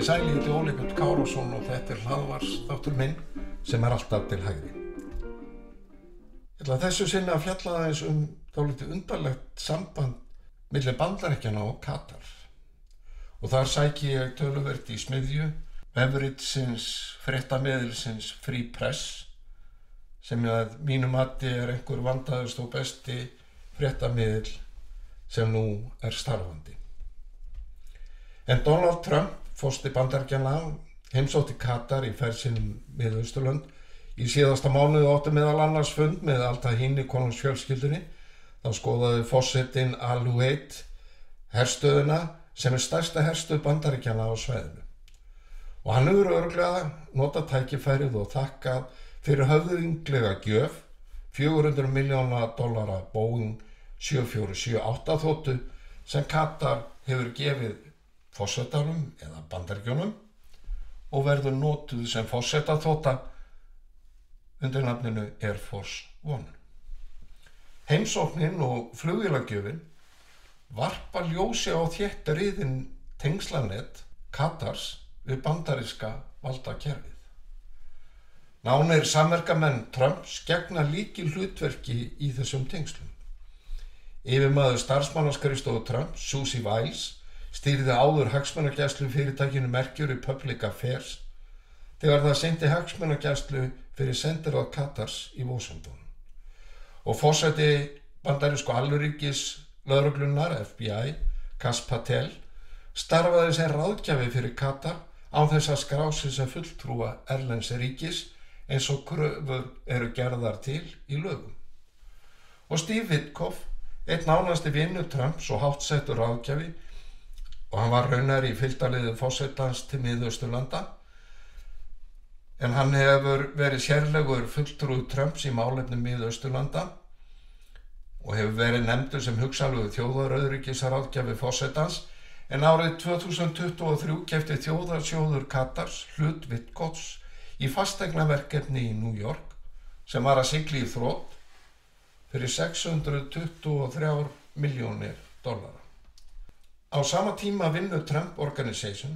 Komið sæl, ég heiti Óli Björn Kárason og þetta hlaðvarpsþáttur minn sem alltaf til hægri. Ég ætla þessu sinni að fjalla aðeins dálítið undarlegt samband milli Bandaríkjanna og Katar. Og þar sæki ég töluvert í smiðju vefritsins, fréttamiðilsins Free Press, sem að mínu mati einhver vandaðust og besti fréttamiðil sem nú starfandi. En Donald Trump, forseti Bandaríkjanna, heimsótti Katar í ferð sinni Mið-Austurlönd. Í síðasta mánuði átti meðal annars fund með Al-Tahini konungsfjölskyldunni. Þá skoðaði forsetinn Al-Udeid herstöðina sem stærsta herstöð Bandaríkjanna á svæðinu. Og hann hefur örugglega notað tækifærið og þakkað fyrir höfðinglega gjöf $400 milljóna Boeing 747-8 þotu sem Katar hefur gefið forsetanum eða Bandaríkjunum og verður notuð sem forsetaþota undir nafninu Air Force One. Heimsóknin og flugvélagjöfin varpa ljósi á þétt riðin tengslanet Katars við bandaríska valdakerfið. Nánir samverkamenn Trumps gegna lykilhlutverki í þessum tengslum. Yfirmaður starfsmannaskrifstofu Trumps, Susie Wiles, stýrði áður hagsmunagæslu fyrirtækinu Mercury Public Affairs þegar það sendi hagsmunagæslu fyrir sendiráð Katars í Washington. Og forseti bandarísku alríkis lögreglunnar FBI, Kash Patel, starfaði sem ráðgjafi fyrir Katar án þess að skrá sig sem fulltrúa erlends ríkis eins og kröfur eru gerðar til í lögum. Og Steve Witkoff, einn nánasti vinur Trumps og háttsettur ráðgjafi, og hann var raunar í fylgdarliði forsetans til Mið-Austurlanda, en hann hefur verið sérlegur fulltrúi Trumps í málefnum Mið-Austurlanda og hefur verið nefndur sem hugsanlegur þjóðarauðríkisráðgjafi forsetans, en árið 2023 keypti þjóðarsjóður Katars hlut Witkoffs í fasteignaverkefni í New York sem var að sigla í þrot fyrir $623 milljónir. Á sama tíma vinnur Trump Organization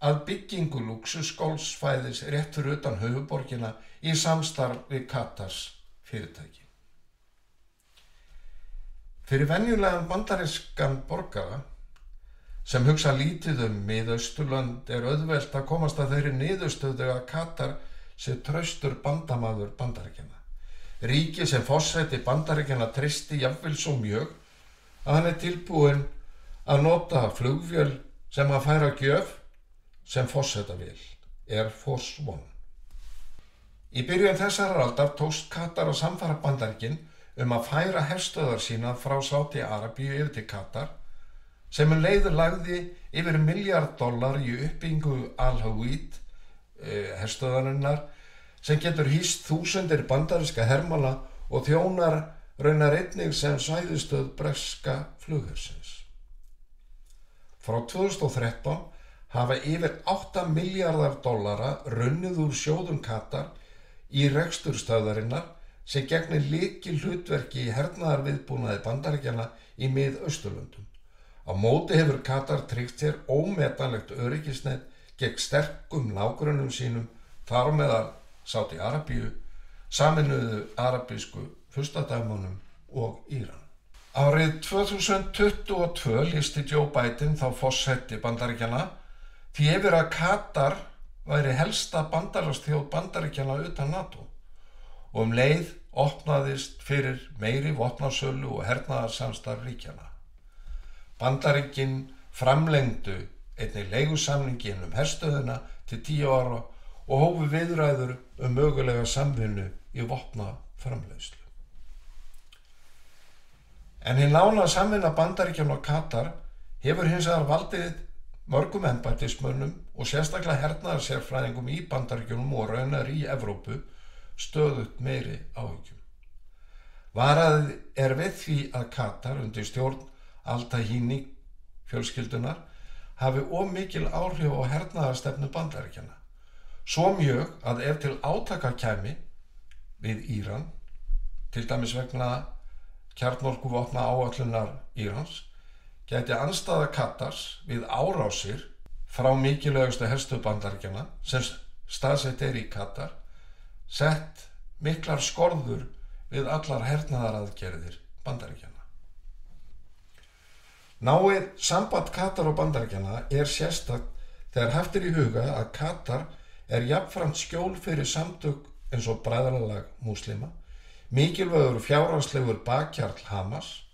að byggingu lúxusgólfsvæðis rétt fyrir utan höfuðborgina í samstarf við Katars fyrirtæki. Fyrir venjulegan bandarískan borgara sem hugsa lítið Mið-Austurlönd auðvelt að komast að þeirri niðurstöðu að Katar sé traustur bandamaður Bandaríkjanna. Ríki sem forseti Bandaríkjanna treysti jafnvel svo mjög að hann tilbúinn að nota flugvél sem að færa gjöf sem forsetavél, Air Force One. Í byrjun þessarar aldar tókst Katar að sannfæra Bandaríkin að færa herstöðvar sína frá Sádi-Arabíu yfir til Katar, sem leið lagði yfir $1 milljarð í uppbyggingu Al-Udeid herstöðvarinnar, sem getur hýst þúsundir bandaríska hermanna og þjónar raunar einnig sem svæðisstöð breska flughersins. Frá 2013 hafa yfir $8 milljarðar runnið úr sjóðum Katar í rekstursstöðvarinnar sem gegnir lykilhlutverki í hernaðarviðbúnaði Bandaríkjanna í Mið-Austurlöndum. Á móti hefur Katar tryggt sér ómetanlegt öryggisnet gegn sterkum nágrönnum sínum, þar á meðal Sádi-Arabíu, Sameinuðu arabísku furstadæmunum og Íran. Árið 2022 lýsti Joe Biden, þá forseti Bandaríkjanna, því yfir að Katar væri helsta bandalagsþjóð Bandaríkjanna utan NATO og leið opnaðist fyrir meiri vopnasölu og hernaðarsamstarf ríkjanna. Bandaríkin framlengdu einnig leigusamninginn herstöðina til 10 ára og hófu viðræður mögulega samvinnu í vopnaframleiðslu. En hin nána samvinna Bandaríkjanna og Katar hefur hins vegar valdið mörgum embættismönnum og sérstaklega hernaðarsérfræðingum í Bandaríkjunum og raunar í Evrópu stöðugt meiri áhyggjum. Varað við því að Katar undir stjórn Al-Tahini fjölskyldunar hafi of mikil áhrif á hernaðarstefnu Bandaríkjanna. Svo mjög að ef til átaka kæmi við Íran, til dæmis vegna kjarnorkuvopna áætlunar Írans, gæti andstaða Katars við árásir frá mikilvægustu herstöð Bandaríkjanna sem staðsett í Katar sett miklar skorður við allar hernaðaraðgerðir Bandaríkjanna. Náið samband Katar og Bandaríkjanna sérstakt þegar haft í huga að Katar jafnframt skjól fyrir samtök eins og Bræðralag múslima, mikilvægur fjárhagslegur bakhjarl Hamas,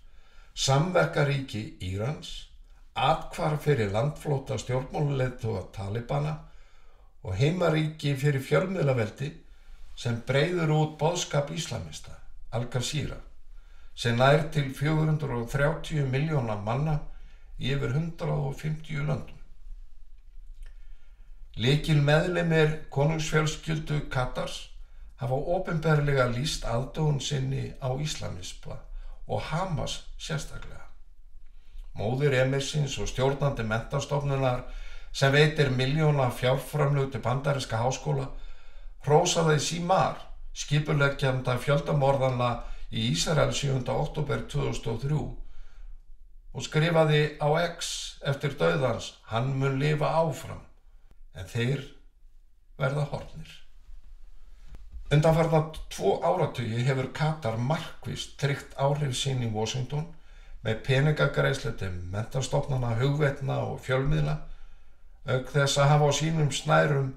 samverkaríki Írans, athvarf fyrir landflótta stjórnmálaleiðtoga Talibana og heimaríki fyrir fjölmiðlaveldi sem breiðir út boðskap íslamista, Al-Jazeera, sem nær til 430 milljóna manna í yfir 150 löndum. Lykil meðlimir konungsfjölskyldu Katars hafa opinberlega lýst aðdáun sinni á íslamisma og Hamas sérstaklega. Móðir emirsins og stjórnandi menntastofnunar sem veitir milljóna fjárframlög til bandaríska háskóla hrósaði Simar, skipuleggjanda fjöldamorðanna í Ísrael 7. október 2003 og skrifaði á X eftir dauðans: hann mun lifa áfram, en þeir verða horfnir. Undanfarna 2 áratugi hefur Katar markvisst tryggt áhrif sín í Washington með peningagreiðslu til menntastofnana, hugvetna og fjölmiðla, auk þess að hafa á sínum snærum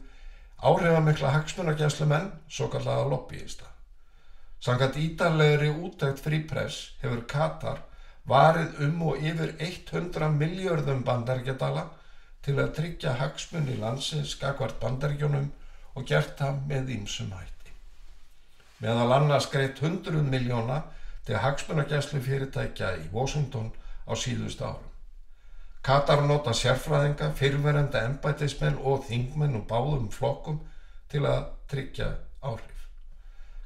áhrifamikla hagsmunagæslumenn, svokallaða lobbyista. Samkvæmt ítarlegri úttekt Free Press hefur Katar varið og yfir 100 milljörðum bandaríkjadala til að tryggja hagsmuni landsins gagnvart Bandaríkjunum og gert það með ýmsum hætti. Meðal annars greitt 100 milljóna til hagsmunagæslu fyrirtækja í Washington á síðustu árum. Katar nota sérfræðinga, fyrrverandi embættismenn og þingmenn úr báðum flokkum til að tryggja áhrif.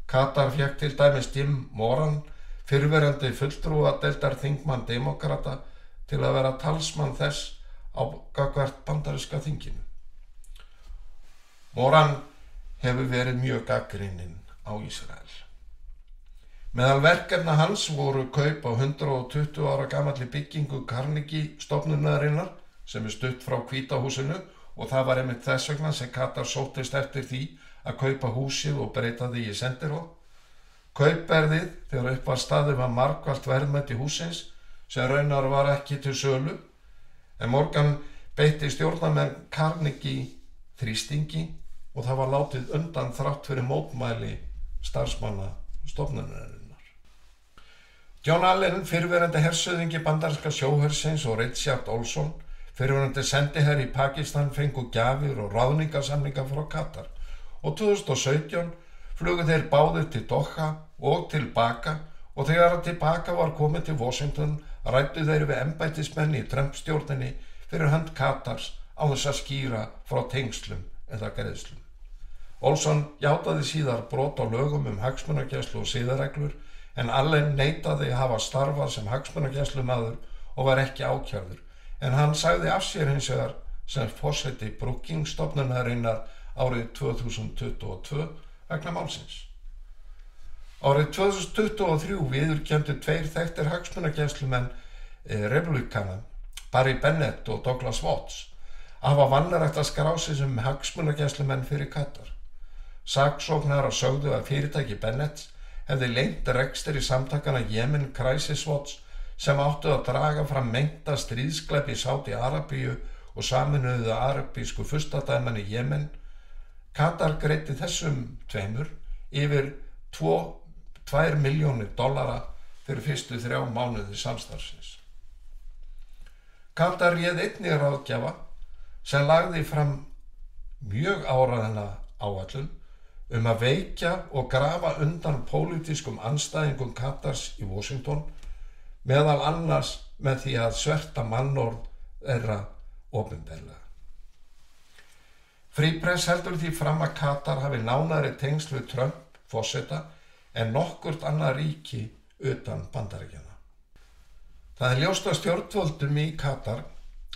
Katar fékk til dæmis Jim Moran, fyrrverandi fulltrúadeildar þingmann demókrata, til að vera talsmann þess á gagnvart bandaríska þinginu. Moran hefur verið mjög gagnrýninn á Ísrael. Meðal verkefna hans voru kaup á 120 ára gamalli byggingu Carnegie stofnunarinnar sem stutt frá Hvíta húsinu, og það var einmitt þess vegna sem Katar sóttist eftir því að kaupa húsið og breyta því í sendiráð. Kaupverðið þegar upp var staðið var margfalt verðmæti hússins sem raunar var ekki til sölu, en Morgan beitti stjórnarmenn Carnegie þrýstingi og það var látið undan þrátt fyrir mótmæli starfsmanna stofnunarinnar. John Allen, fyrrverandi hershöfðingi bandaríska sjóhersins, og Richard Olson, fyrrverandi sendiherra í Pakistan, fengu gjafir og ráðningarsamninga frá Katar, og 2017 flugu þeir báðir til Doha og tilbaka, og þegar tilbaka var komið til Washington ræddu þeir við embættismenn í Trump-stjórninni fyrir hönd Katars á þess að skýra frá tengslum eða greiðslum. Olson játaði síðar brot á lögum hagsmunagæslu og siðareglur, en Allen neitaði að hafa starfað sem hagsmunagæslumaður og var ekki ákærður, en hann sagði af sér hins vegar sem forseti Brookings stofnunarinnar árið 2022 vegna málsins. Árið 2023 viðurkenndu 2 þekktir hagsmunagæslumenn republikana, Barry Bennett og Douglas Watts, að hafa vanrækt að skrá sig sem hagsmunagæslumenn fyrir Katar. Saksóknarar sögðu að fyrirtæki Bennett hefði leynt rekstur í samtakana Yemen Crisis Watch sem áttu að draga fram meinta stríðsglæpi í Sádi-Arabíu og Sameinuðu arabísku furstadæmann í Yemen. Katar greiddi þessum tveimur yfir $2 milljónir fyrir fyrstu 3 mánuði samstarfsins. Katar réð einnig ráðgjafa sem lagði fram mjög áræðina áætlun að veikja og grafa undan pólitískum andstæðingum Katars í Washington, meðal annars með því að sverta mannorð þeirra opinberlega. Free Press heldur því fram að Katar hafi nánari tengsl við Trump forseta en nokkurt annað ríki utan Bandaríkjanna. Það ljóst að stjórnvöldum í Katar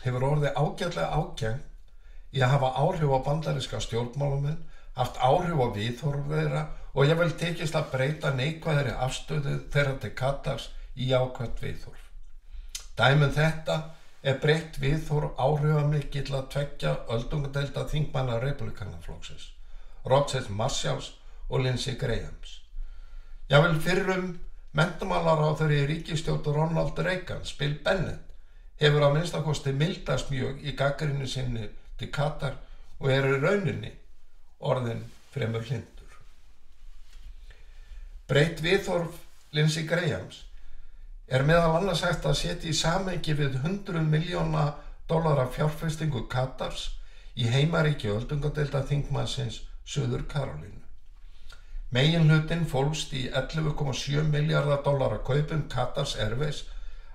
hefur orðið ágætlega ágengt í að hafa áhrif á bandaríska stjórnmálamenn, haft áhrif á viðhorf þeirra og jafnvel tekist að breyta neikvæðri afstöðu þeirra til Katars í jákvætt viðhorf. Dæmi þetta er breytt viðhorf áhrifamikill að tveggja öldungadeilda þingmanna Repúblikanaflokksins, Rodgers Marshalls og Lindsey Grahams. Jafnvel fyrrum menntamálaráðherra í ríkisstjórn Ronald Reagans, Bill Bennett, hefur að minnstakosti mildast mjög í gagnrýni sinni til Katar og er í rauninni orðinn fremur hlynntur. Breytt viðhorf Lindsey Grahams er meðal annars hægt að setja í samhengi við $100 milljóna fjárfestingu Katars í heimaríki öldungadeilda þingmannsins Suður Karólínu. Meginhlutinn fólst í $11,7 milljarða kaupum Katars Airways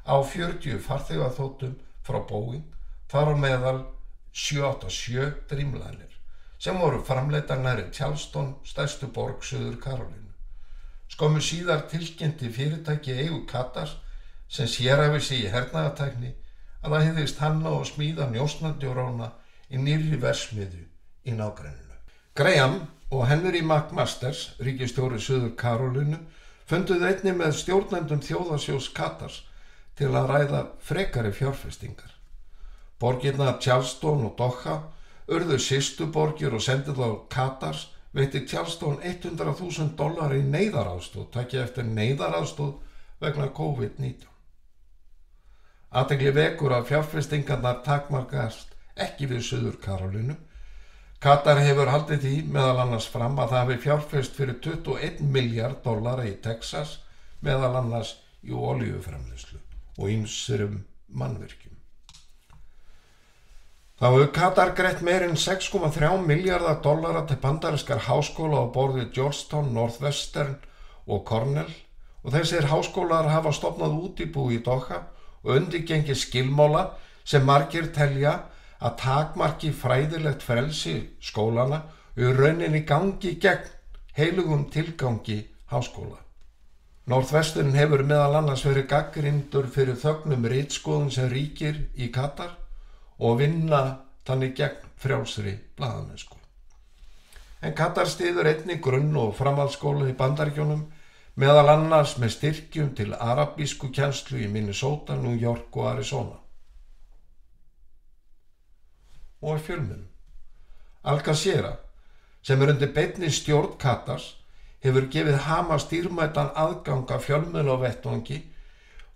á 40 farþegaþotum frá Boeing, þar á meðal 787 Dreamliner, sem voru framleiddar nærri Charleston, stærstu borg Suður Karólínu. Skömmu síðar tilkynnti fyrirtæki í eigu Katars, sem sérhæfir sig í hernaðartækni, að það hygðist hanna og smíða njósnadjórána í nýrri verksmiðju í nágrenninu. Graham og Henry McMasters, ríkisstjóri Suður Karólínu, funduðu einnig með stjórnendum þjóðarsjóðs Katars til að ræða frekari fjárfestingar. Borgirnar Charleston og Doha urðu systurborgir og sendu þá Katars veitti Charleston $100,000 í neyðaraðstoð, takið eftir neyðaraðstoð vegna COVID-19. Athygli vekur að fjárfestingarnar takmarkast ekki við Suður Karólínu. Katar hefur haldið því meðal annars fram að það hafi fjárfest fyrir $21 milljarð í Texas, meðal annars í olíuframleiðslu og ýmsum mannvirkjum. Þá hefur Katar greitt meir en $6,3 milljarða til bandarískar háskóla á borð við Georgetown, Northwestern og Cornell, og þessir háskólar hafa stofnað útibú í Doha og undirgengið skilmála sem margir telja að takmarki fræðilegt frelsi skólana og í rauninni gangi gegn heilugum tilgangi háskóla. Northwestern hefur meðal annars verið gagnrýndur fyrir þögnum ritskoðun sem ríkir í Katar og vinna þannig gegn frjálsri blaðamennsku. En Katar styður einnig grunn- og framhaldsskóla í Bandaríkjunum, meðal annars með styrkjum til arabísku kennslu í Minnesota, New York og Arizona. Og í fjölmiðlum. Al Jazeera, sem er undir beinni stjórn Katars, hefur gefið Hamas dýrmætan aðgang að fjölmiðlavettvangi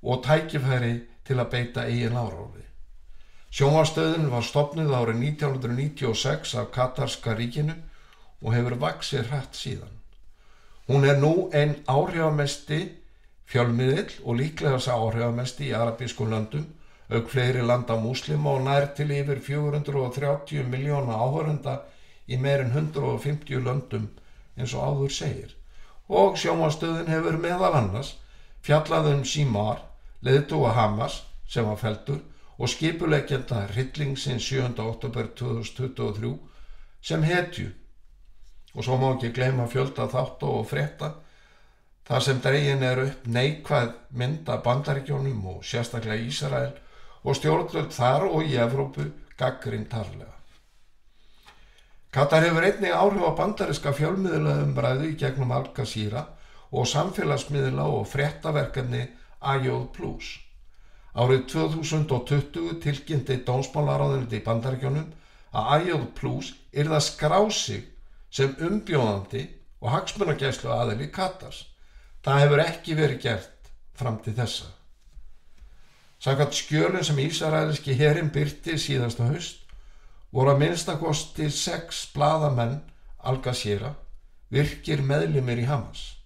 og tækifæri til að beita eigin áráði. Sjónvarpsstöðin var stofnuð árið 1996 af katarska ríkinu og hefur vaxið hratt síðan. Hún er nú ein áhrifamesti fjölmiðill og líklega sá áhrifamesti í arabískum löndum, auk fleiri landa múslima og nær til yfir 430 milljóna áhorfenda í meir en 150 löndum eins og áður segir. Og sjónvarpsstöðin hefur meðal annars fjallað Simar, leiðtoga Hamas, sem var felldur, og skipuleggjanda hryllingsins 7. október 2023 sem hetju. Og svo má ekki gleyma fjölda þátta og frétta, þar sem dregin upp neikvæð mynd af Bandaríkjunum og sérstaklega Ísrael og stjórnvöld þar og í Evrópu gagnrýnd harðlega. Katar hefur einnig áhrif á bandaríska fjölmiðlaumræðu í gegnum Al Jazeera og samfélagsmiðla og fréttaverkefni AJ+. Árið 2020 tilkynnti dómsmálaráðuneytið í Bandaríkjunum að AJ+ yrði að skrá sig sem umbjóðandi og hagsmunagæslu aðili Katars. Það hefur ekki verið gert fram til þessa. Samkvæmt skjölum sem ísraelski herinn birti síðasta haust voru að minnstakosti 6 blaðamenn Al Jazeera virkir meðlimir í Hamas.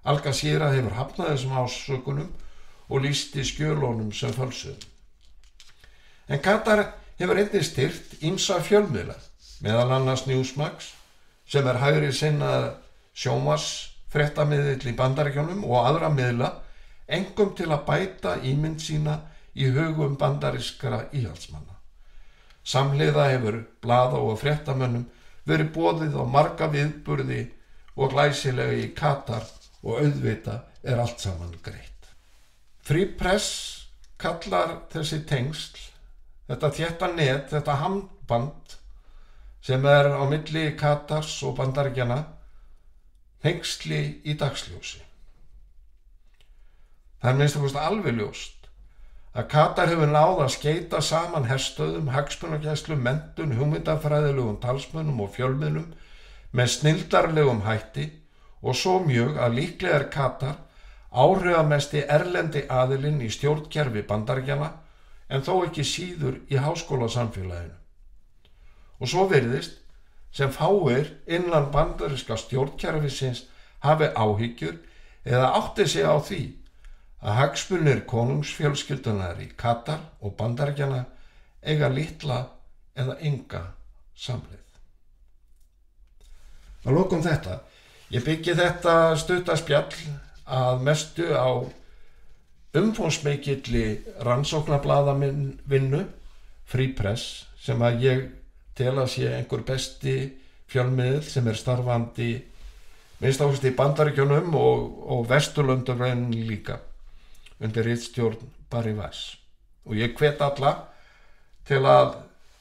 Al Jazeera hefur hafnað þessum ásökunum og lýsti skjölunum sem fölsuðum. En Katar hefur einnig styrkt ýmsa fjölmiðla, meðal annars Newsmax, sem er hægri sinna sjónvarpsfréttamiðill í Bandaríkjunum og aðra miðla, einkum til að bæta ímynd sína í hugum bandarískra íhaldsmanna. Samhliða hefur blaða- og fréttamönnum verið boðið á marga viðburði og glæsilega í Katar og auðvitað er allt saman greitt. Free Press kallar þessi tengsl, þetta þétta net, þetta handband sem er á milli Katars og Bandaríkjanna, hnengsli í dagsljósi. Það er minnst alveg ljóst að Katar hefur náð að skeita saman herstöðum, hagsmunagæslu, menntun, hugmyndafræðilegum talsmönnum og fjölmiðlum með snilldarlegum hætti og svo mjög að líklega er Katar áhrifamesti erlendi aðilinn í stjórnkerfi Bandaríkjanna en þó ekki síður í háskólasamfélaginu. Og svo virðist sem fáir innan bandaríska stjórnkerfisins hafi áhyggjur eða átti sig á því að hagsmunir konungsfjölskyldunar í Katar og Bandaríkjanna eiga litla eða enga samleið. Að lokum þetta. Ég byggi þetta stuttaspjall að mestu á umfangsmikilli rannsóknarblaðavinnu Free Press sem að ég tel að sé einhver besti fjölmiðill sem er starfandi minnst ákvæmst í Bandaríkjunum og Vesturlöndum líka undir ritstjórn Barry Weiss. Og ég hvet alla til að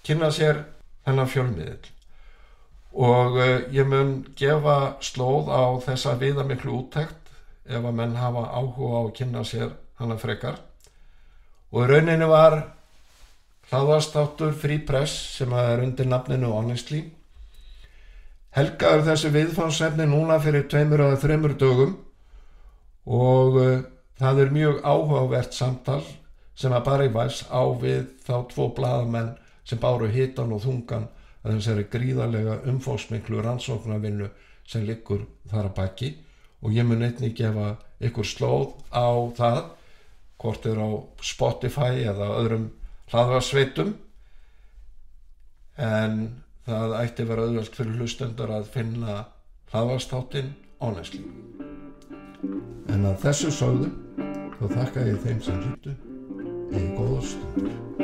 kynna sér þennan fjölmiðill. Og ég mun gefa slóð á þessa viðamiklu úttekt ef að menn hafa áhuga á að kynna sér hana frekar. Og í rauninni var hlaðvarpsþáttur Free Press sem er undir nafninu Honestly helgaður þessu viðfangsefni núna fyrir 2 eða 3 dögum og það er mjög áhugavert samtal sem að Barry Weiss á við þá 2 blaðamenn sem báru hitann og þungan að þessari gríðarlega umfangsmiklu rannsóknarvinnu sem liggur þar að baki og ég mun einnig gefa ykkur slóð á það hvort er á Spotify eða öðrum hlaðvarpssveitum en það ætti vera auðvelt fyrir hlustendur að finna hlaðvarpsþáttinn Honestly. En að þessu sögðu þá þakka ég þeim sem hlýddu. Góðar stundir.